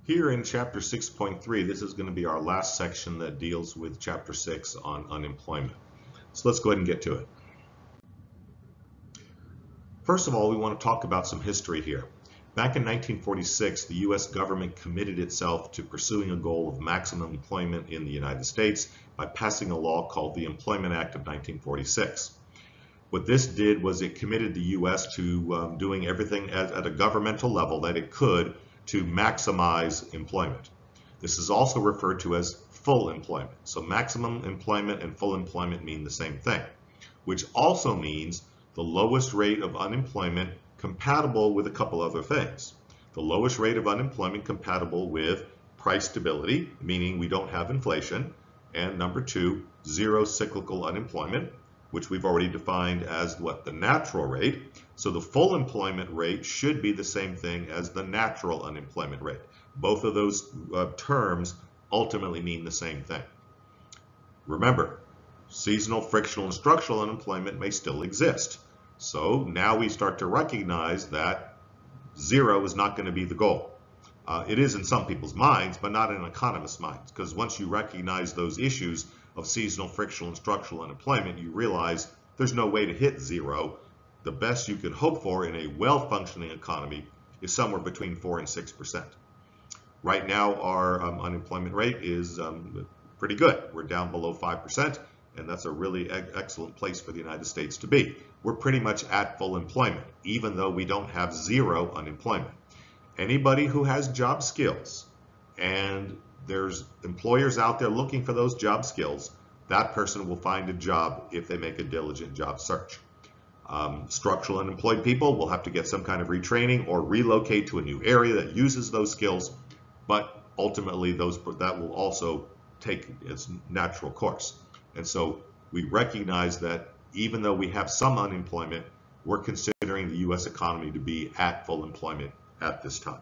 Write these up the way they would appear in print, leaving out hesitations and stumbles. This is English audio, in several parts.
Here in Chapter 6.3, this is going to be our last section that deals with Chapter 6 on unemployment. So let's go ahead and get to it. First of all, we want to talk about some history here. Back in 1946, the U.S. government committed itself to pursuing a goal of maximum employment in the United States by passing a law called the Employment Act of 1946. What this did was it committed the U.S. to doing everything at a governmental level that it could to maximize employment. This is also referred to as full employment. So maximum employment and full employment mean the same thing, which also means the lowest rate of unemployment compatible with a couple other things. The lowest rate of unemployment compatible with price stability, meaning we don't have inflation, and number two, zero cyclical unemployment, which we've already defined as what? The natural rate. So the full employment rate should be the same thing as the natural unemployment rate. Both of those terms ultimately mean the same thing. Remember, seasonal, frictional, and structural unemployment may still exist. So now we start to recognize that zero is not going to be the goal. It is in some people's minds, but not in economists' minds, because once you recognize those issues of seasonal, frictional, and structural unemployment, you realize there's no way to hit zero. The best you could hope for in a well-functioning economy is somewhere between 4 and 6%. Right now, our unemployment rate is pretty good. We're down below 5%, and that's a really excellent place for the United States to be. We're pretty much at full employment, even though we don't have zero unemployment. Anybody who has job skills, and there's employers out there looking for those job skills, that person will find a job if they make a diligent job search. Structural unemployed people will have to get some kind of retraining or relocate to a new area that uses those skills, but ultimately that will also take its natural course. And so we recognize that even though we have some unemployment, we're considering the U.S. economy to be at full employment at this time.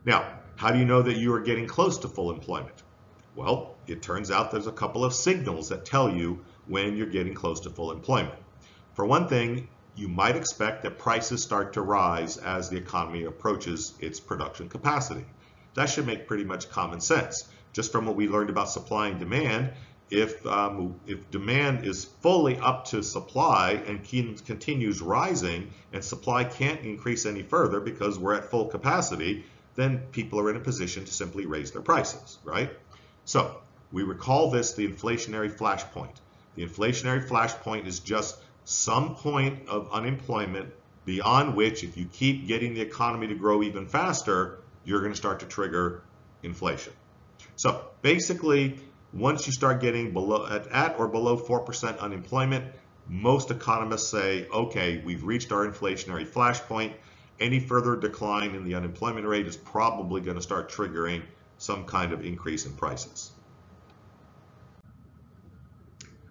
Now, how do you know that you are getting close to full employment? Well, it turns out there's a couple of signals that tell you when you're getting close to full employment. For one thing, you might expect that prices start to rise as the economy approaches its production capacity. That should make pretty much common sense. Just from what we learned about supply and demand, if demand is fully up to supply and continues rising and supply can't increase any further because we're at full capacity, then people are in a position to simply raise their prices, right? So we recall this the inflationary flashpoint. The inflationary flashpoint is just some point of unemployment beyond which, if you keep getting the economy to grow even faster, you're going to start to trigger inflation. So basically, once you start getting at or below 4% unemployment, most economists say, okay, we've reached our inflationary flashpoint. Any further decline in the unemployment rate is probably going to start triggering some kind of increase in prices.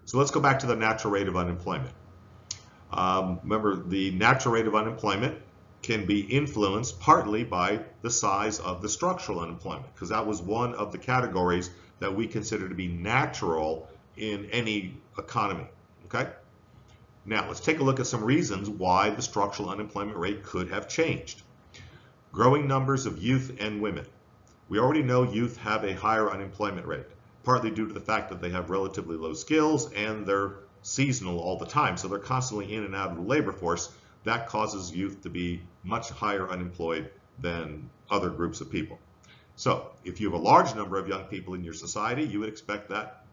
So let's go back to the natural rate of unemployment. Remember, the natural rate of unemployment can be influenced partly by the size of the structural unemployment, because that was one of the categories that we consider to be natural in any economy, okay? Now, let's take a look at some reasons why the structural unemployment rate could have changed. Growing numbers of youth and women. We already know youth have a higher unemployment rate, partly due to the fact that they have relatively low skills and they're seasonal all the time, so they're constantly in and out of the labor force. That causes youth to be much higher unemployed than other groups of people. So if you have a large number of young people in your society, you would expect that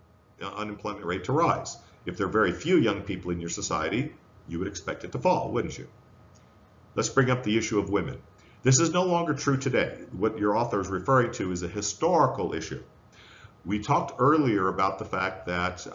unemployment rate to rise. If there are very few young people in your society, you would expect it to fall, wouldn't you? Let's bring up the issue of women. This is no longer true today. What your author is referring to is a historical issue. We talked earlier about the fact that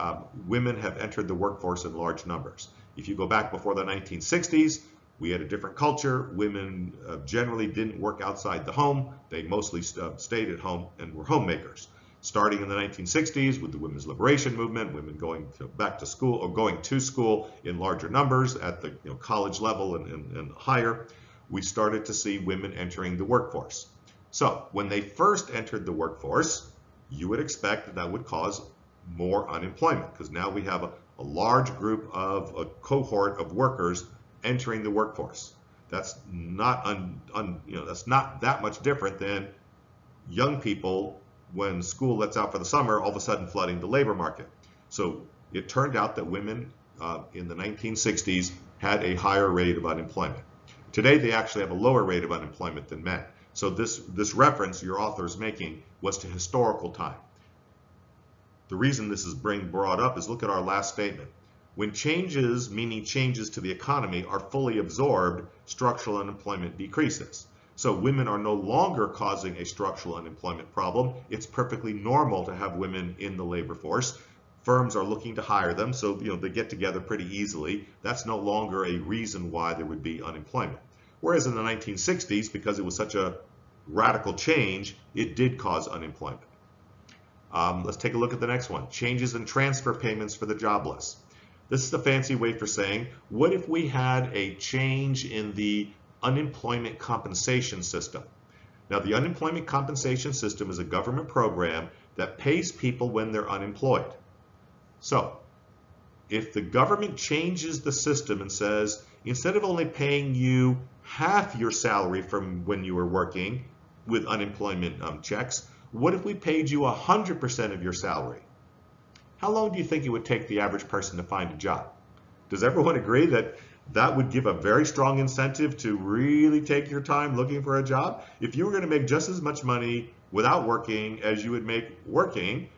women have entered the workforce in large numbers. If you go back before the 1960s, we had a different culture. Women generally didn't work outside the home. They mostly stayed at home and were homemakers. Starting in the 1960s with the women's liberation movement, women going back to school or going to school in larger numbers at the college level and higher, we started to see women entering the workforce. So when they first entered the workforce, you would expect that would cause more unemployment, because now we have a large group of a cohort of workers entering the workforce. That's not that's not that much different than young people when school lets out for the summer, all of a sudden flooding the labor market. So it turned out that women in the 1960s had a higher rate of unemployment. Today they actually have a lower rate of unemployment than men. So this reference your author is making was to historical time. The reason this is being brought up is look at our last statement. When changes, meaning changes to the economy, are fully absorbed, structural unemployment decreases. So women are no longer causing a structural unemployment problem. It's perfectly normal to have women in the labor force. Firms are looking to hire them, so they get together pretty easily. That's no longer a reason why there would be unemployment. Whereas in the 1960s, because it was such a radical change, it did cause unemployment. Let's take a look at the next one. Changes in transfer payments for the jobless. This is the fancy way for saying, what if we had a change in the unemployment compensation system? Now, the unemployment compensation system is a government program that pays people when they're unemployed. So, if the government changes the system and says, instead of only paying you half your salary from when you were working with unemployment checks, what if we paid you 100% of your salary? How long do you think it would take the average person to find a job? Does everyone agree that that would give a very strong incentive to really take your time looking for a job? If you were going to make just as much money without working as you would make working,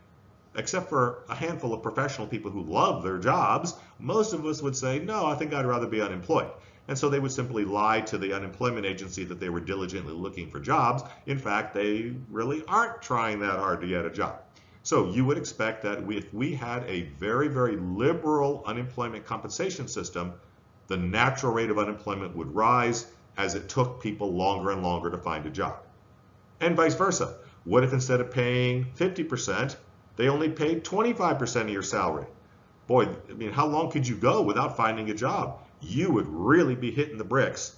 except for a handful of professional people who love their jobs, most of us would say, no, I think I'd rather be unemployed. And so they would simply lie to the unemployment agency that they were diligently looking for jobs. In fact, they really aren't trying that hard to get a job. So you would expect that if we had a very, very liberal unemployment compensation system, the natural rate of unemployment would rise as it took people longer and longer to find a job. And vice versa. What if instead of paying 50%, they only paid 25% of your salary? Boy, I mean, how long could you go without finding a job? You would really be hitting the bricks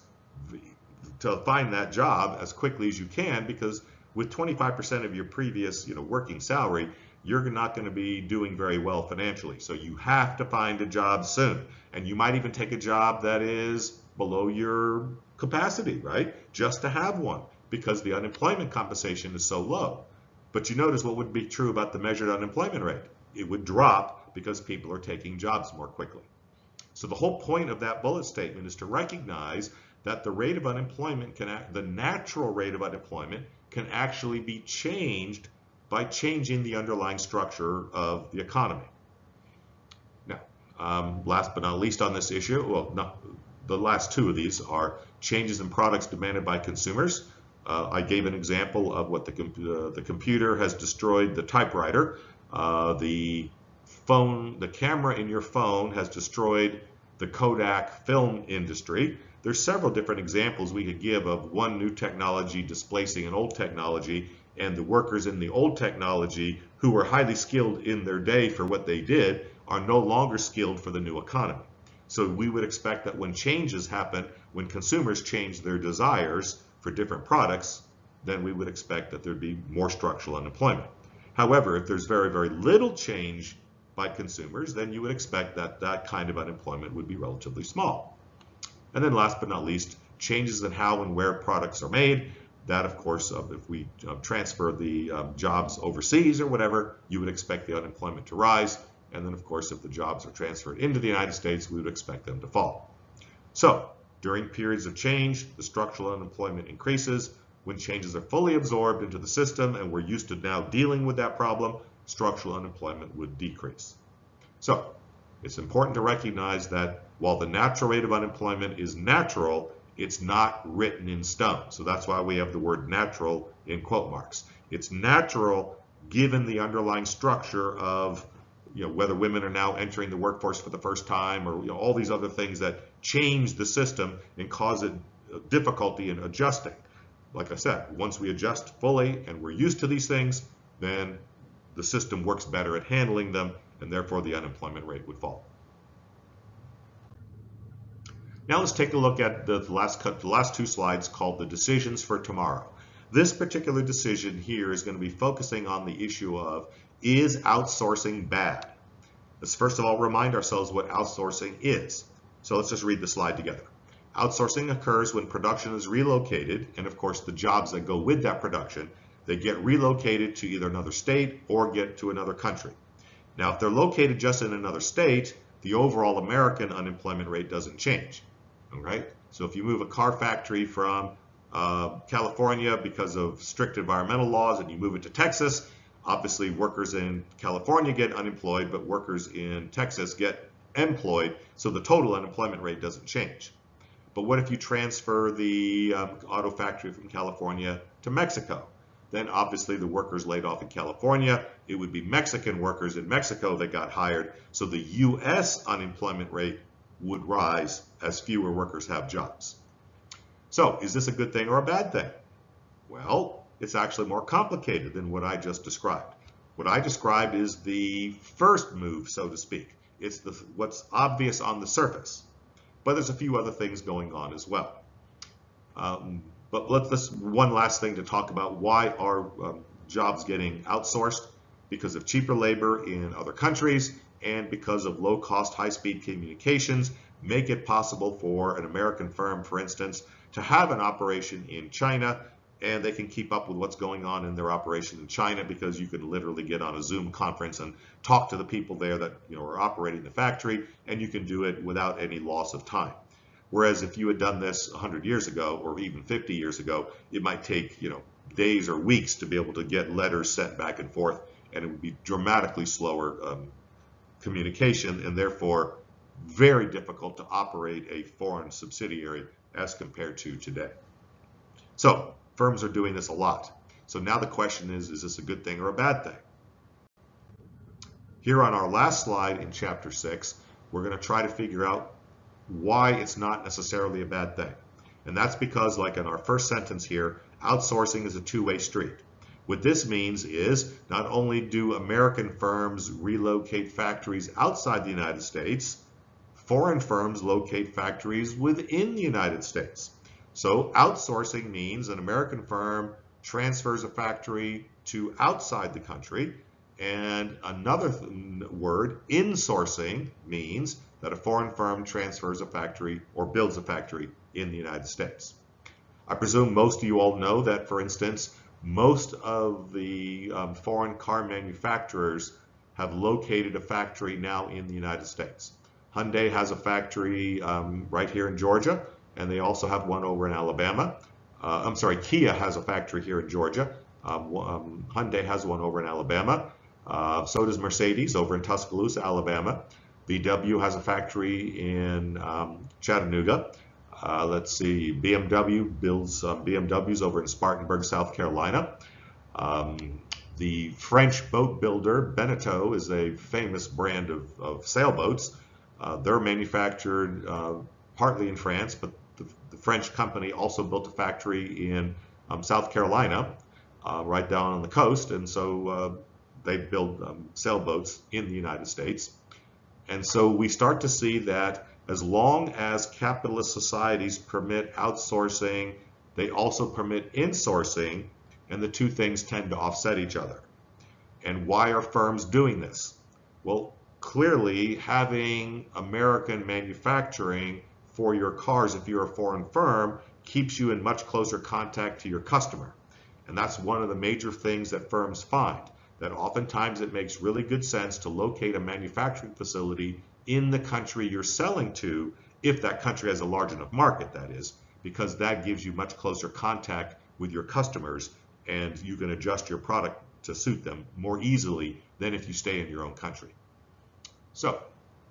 to find that job as quickly as you can, because with 25% of your previous working salary, you're not going to be doing very well financially. So you have to find a job soon. And you might even take a job that is below your capacity, right? Just to have one, because the unemployment compensation is so low. But you notice what would be true about the measured unemployment rate. It would drop because people are taking jobs more quickly. So the whole point of that bullet statement is to recognize that the rate of unemployment the natural rate of unemployment can actually be changed by changing the underlying structure of the economy. Now, last but not least on this issue, the last two of these are changes in products demanded by consumers. I gave an example of what the computer has destroyed the typewriter. The camera in your phone has destroyed the Kodak film industry. There's several different examples we could give of one new technology displacing an old technology, and the workers in the old technology who were highly skilled in their day for what they did are no longer skilled for the new economy. So we would expect that when changes happen, when consumers change their desires for different products, then we would expect that there'd be more structural unemployment. However, if there's very, very little change by consumers, then you would expect that that kind of unemployment would be relatively small. And then last but not least, changes in how and where products are made. That, of course, if we transfer the jobs overseas or whatever, you would expect the unemployment to rise. And then, of course, if the jobs are transferred into the United States, we would expect them to fall. So during periods of change, the structural unemployment increases. When changes are fully absorbed into the system and we're used to now dealing with that problem, structural unemployment would decrease. So it's important to recognize that while the natural rate of unemployment is natural, it's not written in stone. So that's why we have the word natural in quote marks. It's natural given the underlying structure of whether women are now entering the workforce for the first time, or all these other things that change the system and cause it difficulty in adjusting. Like I said, once we adjust fully and we're used to these things, then the system works better at handling them, and therefore the unemployment rate would fall. Now let's take a look at the last two slides called the decisions for tomorrow. This particular decision here is going to be focusing on the issue of, is outsourcing bad? Let's first of all remind ourselves what outsourcing is. So let's just read the slide together. Outsourcing occurs when production is relocated, and of course the jobs that go with that production, they get relocated to either another state or get to another country. Now, if they're located just in another state, the overall American unemployment rate doesn't change. All right? So if you move a car factory from California because of strict environmental laws and you move it to Texas, obviously workers in California get unemployed, but workers in Texas get employed, so the total unemployment rate doesn't change. But what if you transfer the auto factory from California to Mexico? Then obviously the workers laid off in California, it would be Mexican workers in Mexico that got hired, so the U.S. unemployment rate would rise as fewer workers have jobs. So is this a good thing or a bad thing? Well, it's actually more complicated than what I just described. What I described is the first move, so to speak. It's what's obvious on the surface. But there's a few other things going on as well. But let's one last thing to talk about. Why are jobs getting outsourced? Because of cheaper labor in other countries and because of low-cost, high-speed communications make it possible for an American firm, for instance, to have an operation in China, and they can keep up with what's going on in their operation in China because you can literally get on a Zoom conference and talk to the people there that are operating the factory, and you can do it without any loss of time. Whereas if you had done this 100 years ago or even 50 years ago, it might take days or weeks to be able to get letters sent back and forth, and it would be dramatically slower communication and therefore very difficult to operate a foreign subsidiary as compared to today. So firms are doing this a lot. So now the question is this a good thing or a bad thing? Here on our last slide in chapter 6, we're going to try to figure out why it's not necessarily a bad thing. And that's because, like in our first sentence here, outsourcing is a two-way street. What this means is not only do American firms relocate factories outside the United States, foreign firms locate factories within the United States. So outsourcing means an American firm transfers a factory to outside the country, and another word, insourcing, means that a foreign firm transfers a factory or builds a factory in the United States. I presume most of you all know that, for instance, most of the foreign car manufacturers have located a factory now in the United States. Hyundai has a factory right here in Georgia, and they also have one over in Alabama. Kia has a factory here in Georgia. Hyundai has one over in Alabama. So does Mercedes over in Tuscaloosa, Alabama. VW has a factory in Chattanooga. Let's see, BMW builds BMWs over in Spartanburg, South Carolina. The French boat builder Beneteau is a famous brand of sailboats. They're manufactured partly in France, but the French company also built a factory in South Carolina, right down on the coast, and so they build sailboats in the United States. And so we start to see that as long as capitalist societies permit outsourcing, they also permit insourcing, and the two things tend to offset each other. And why are firms doing this? Well, clearly having American manufacturing for your cars, if you're a foreign firm, keeps you in much closer contact to your customer. And that's one of the major things that firms find, that oftentimes it makes really good sense to locate a manufacturing facility in the country you're selling to, if that country has a large enough market, that is, because that gives you much closer contact with your customers, and you can adjust your product to suit them more easily than if you stay in your own country. So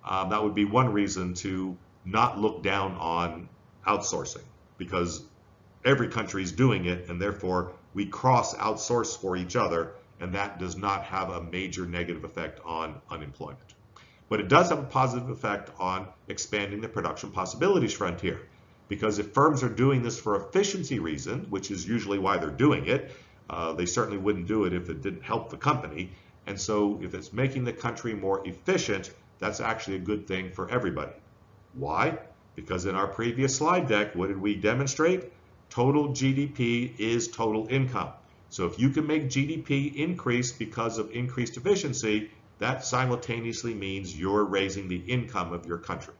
that would be one reason to not look down on outsourcing, because every country is doing it, and therefore we cross outsource for each other, and that does not have a major negative effect on unemployment. But it does have a positive effect on expanding the production possibilities frontier, because if firms are doing this for efficiency reasons, which is usually why they're doing it, they certainly wouldn't do it if it didn't help the company. And so if it's making the country more efficient, that's actually a good thing for everybody. Why? Because in our previous slide deck, what did we demonstrate? Total GDP is total income. So if you can make GDP increase because of increased efficiency, that simultaneously means you're raising the income of your country.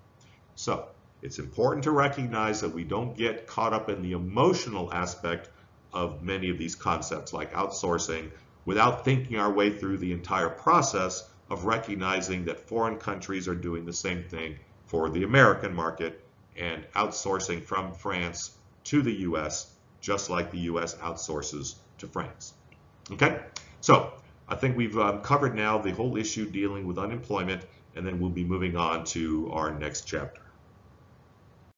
So It's important to recognize that we don't get caught up in the emotional aspect of many of these concepts like outsourcing without thinking our way through the entire process of recognizing that foreign countries are doing the same thing for the American market and outsourcing from France to the US, just like the US outsources to France. Okay, so I think we've covered now the whole issue dealing with unemployment, and then we'll be moving on to our next chapter.